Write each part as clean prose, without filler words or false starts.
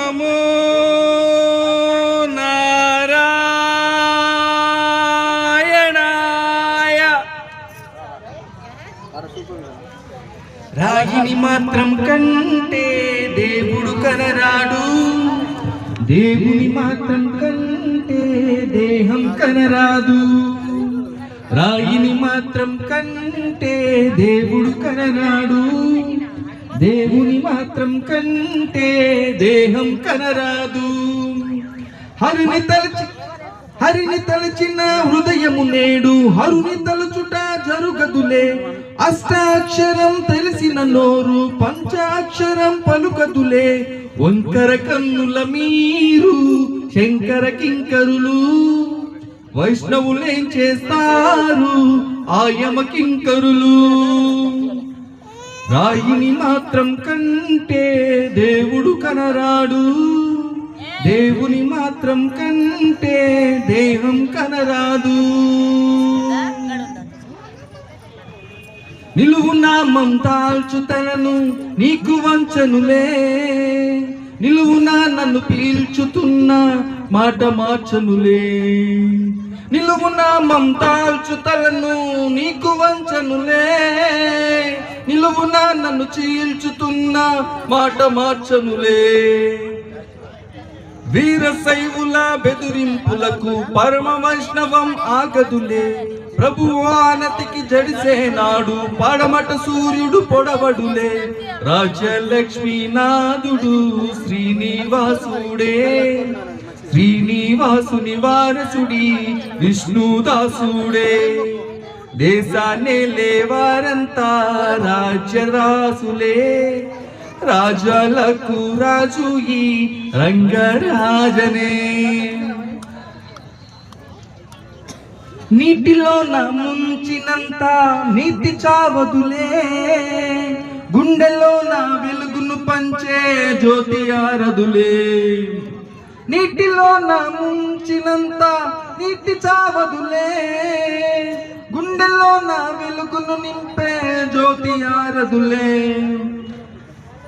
నమో నారాయణాయ. రాయిని మాత్రం కంటే దేవుడు కనరాడు, దేవుని మాత్రం కంటే దేహం కనరాదు. రాయిని మాత్రం కంటే దేవుడు కనరాడు, దేవుని మాత్రం కంటే దేహం కనరాదు. హరిని తలచిన హృదయము నేడు హరుని తలుచుట జరుగదులే. అష్టాక్షరం తెలిసిన నోరు పంచాక్షరం పలుకదులే. వంకర కన్నుల మీరు శంకర కింకరులు, వైష్ణవులేం చేస్తారు ఆయమ కింకరులు. రాయిని మాత్రం కంటే దేవుడు కనరాడు, దేవుని మాత్రం కంటే దేహం కనరాదు. నిలువునా మమతాల్చుతనను నీకు వంచనులే, నిలువునా నన్ను పీల్చుతున్న మాట మార్చనులే. నిలువునా మమతాల్చుతలను నీకు వంచనులే, నిలువునా నన్ను చీల్చుతున్న మాట మార్చనులే. వీర శైవుల బెదిరింపులకు పరమ వైష్ణవం ఆగదులే. ప్రభువానతికి జడిసేనాడు పడమట సూర్యుడు పొడవడులే. రాజ్యలక్ష్మీనాథుడు శ్రీనివాసుడే, శ్రీనివాసుని వారసుడి విష్ణుదాసుడే. దేశాన్ని లేవారంతా రాజ్యరాసులే, రాజాలకు రాజు ఈ రంగరాజనే. నీటిలో నా ముంచినంత నీతి చావదులే, గుండెలో నా వెలుగును పంచే జ్యోతి ఆరదులే. నీటిలో నా ముంచినంత నీతి చావదులే, గుండెలో నా వెలుగును నింపే జ్యోతి ఆరదులే.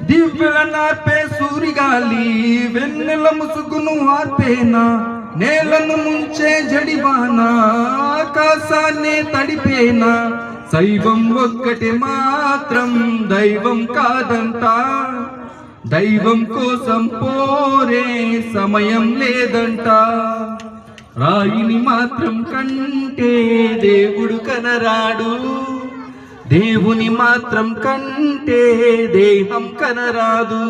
దివ్యుల నార్పే సూరిగాలి వెన్నెల ముసుగును ఆర్పేనా. నేలను ముంచే జడివానా ఆకాశాన్ని తడిపేనా. శైవం ఒక్కటి మాత్రం దైవం కాదంట, దైవం కోసం పోరే సమయం లేదంట. రాయిని మాత్రం కంటే దేవుడు కనరాడు, దేవుని మాత్రం కంటే దేహం కనరాదు.